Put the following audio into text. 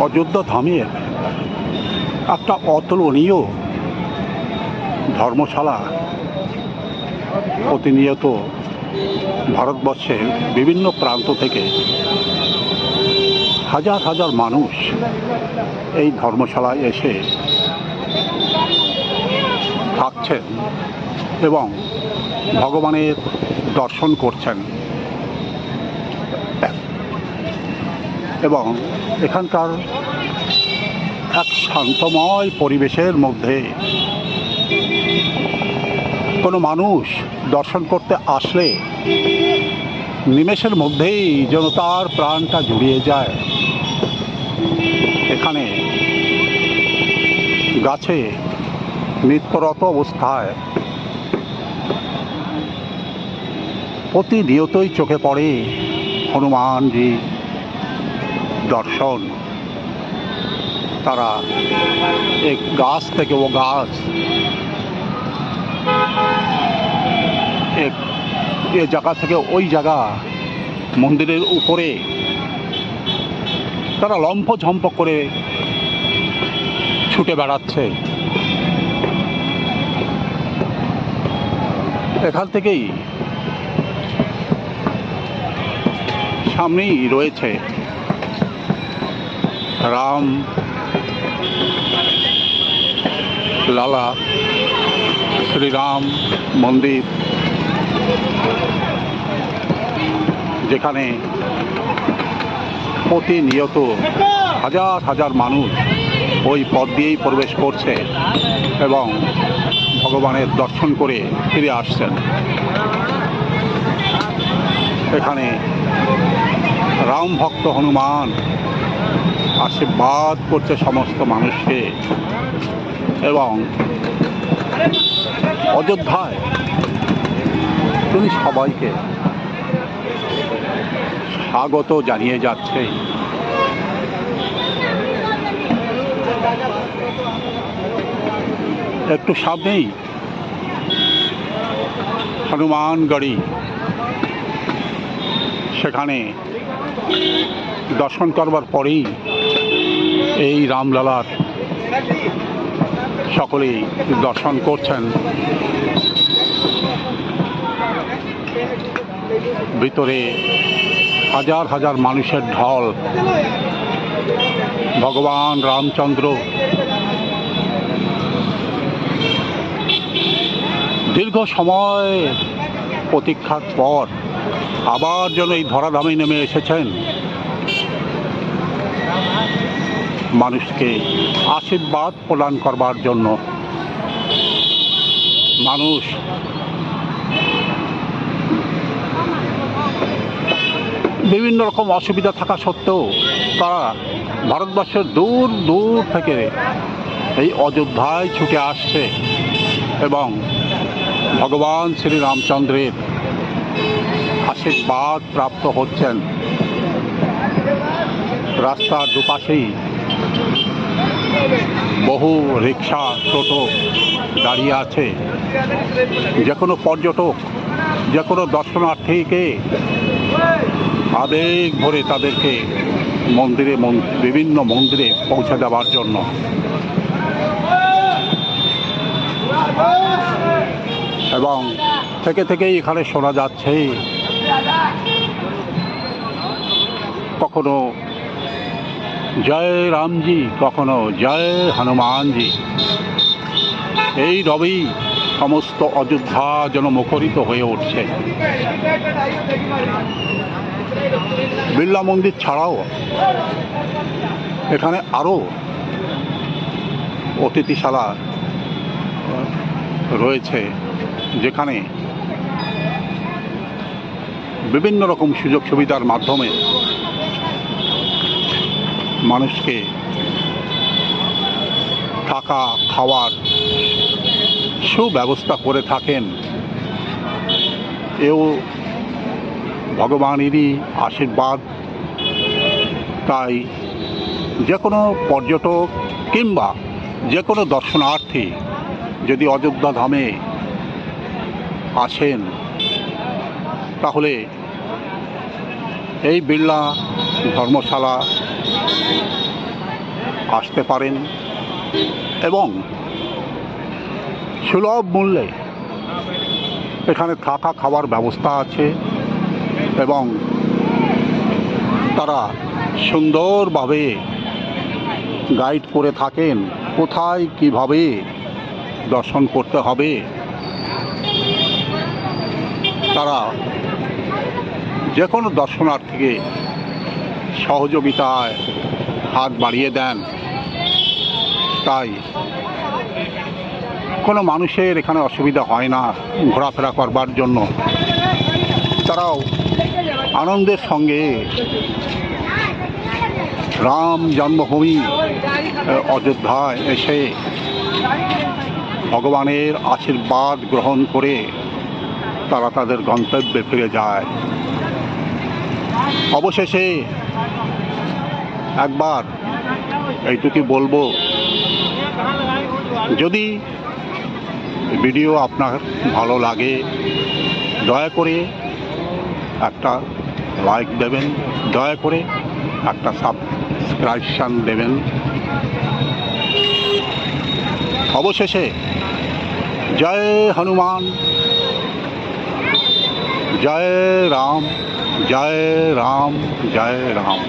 অযোধ্যা ধামের একটা অতুলনীয় ধর্মশালা প্রতিনিয়ত ভারতবর্ষের বিভিন্ন প্রান্ত থেকে হাজার হাজার মানুষ এই ধর্মশালায় এসে থাকছেন এবং ভগবানের দর্শন করছেন এবং এখানকার এক শান্তময় পরিবেশের মধ্যে কোনো মানুষ দর্শন করতে আসলে নিমেষের মধ্যেই যেন তার প্রাণটা জুড়িয়ে যায়। এখানে গাছে নিত্যরত অবস্থায় প্রতিনিয়তই চোখে পড়ে হনুমানজি দর্শন। তারা এক গাছ থেকে ও গাছ, এ জায়গা থেকে ওই জায়গা, মন্দিরের উপরে তারা লম্ফঝম্প করে ছুটে বেড়াচ্ছে। এখান থেকেই সামনেই রয়েছে রাম লালা শ্রীরাম মন্দির, যেখানে প্রতিনিয়ত হাজার হাজার মানুষ ওই পথ দিয়েই প্রবেশ করছে এবং ভগবানের দর্শন করে ফিরে আসছেন। এখানে রাম ভক্ত হনুমান আশীর্বাদ করছে সমস্ত মানুষকে এবং অযোধ্যায় তিনি সবাইকে স্বাগত জানিয়ে যাচ্ছে। একটু সামনেই হনুমানগড়ি, সেখানে দর্শন করবার পরেই এই রামলালার সকলেই দর্শন করছেন। ভিতরে হাজার হাজার মানুষের ঢল। ভগবান রামচন্দ্র দীর্ঘ সময় প্রতীক্ষার পর আবার যেন এই ধরাধামে নেমে এসেছেন মানুষকে আশীর্বাদ প্রদান করবার জন্য। মানুষ বিভিন্ন রকম অসুবিধা থাকা সত্ত্বেও তারা ভারতবর্ষের দূর দূর থেকে এই অযোধ্যায় ছুটে আসছে এবং ভগবান শ্রী রামচন্দ্রের আশীর্বাদ প্রাপ্ত হচ্ছেন। রাস্তার দুপাশেই বহু রিক্সা, টোটো দাঁড়িয়ে আছে। যে কোনো পর্যটক, যে কোনো দর্শনার্থীকে আবেগ ভরে তাদেরকে মন্দিরে বিভিন্ন মন্দিরে পৌঁছে দেওয়ার জন্য। এবং থেকে থেকেই এখানে শোনা যাচ্ছে কখনো জয় রামজি, কখনো জয় হনুমানজি। এই রবেই সমস্ত অযোধ্যা যেন মুখরিত হয়ে উঠছে। বিড়লা মন্দির ছাড়াও এখানে আরও অতিথিশালা রয়েছে, যেখানে বিভিন্ন রকম সুযোগ সুবিধার মাধ্যমে মানুষকে থাকা খাওয়ার সুব্যবস্থা করে থাকেন। এও ভগবানেরই আশীর্বাদ। তাই যে কোনো পর্যটক কিংবা যে কোনো দর্শনার্থী যদি অযোধ্যা ধামে আসেন তাহলে এই বিড়লা ধর্মশালা আসতে পারেন এবং সুলভ মূল্যে এখানে থাকা খাওয়ার ব্যবস্থা আছে এবং তারা সুন্দরভাবে গাইড করে থাকেন কোথায় কিভাবে দর্শন করতে হবে। তারা যে কোনো দর্শনার্থীকে সহযোগিতায় হাত বাড়িয়ে দেন, তাই কোনো মানুষের এখানে অসুবিধা হয় না ঘোরাফেরা করবার জন্য। তারাও আনন্দের সঙ্গে রাম জন্মভূমি অযোধ্যায় এসে ভগবানের আশীর্বাদ গ্রহণ করে তারা তাদের গন্তব্যে ফিরে যায়। অবশেষে একবার এইটুকুই বলবো, যদি ভিডিও আপনার ভালো লাগে দয়া করে একটা লাইক দেবেন, দয়া করে একটা সাবস্ক্রিপশন দেবেন। অবশেষে জয় হনুমান, জয় রাম, জয় রাম, জয় রাম।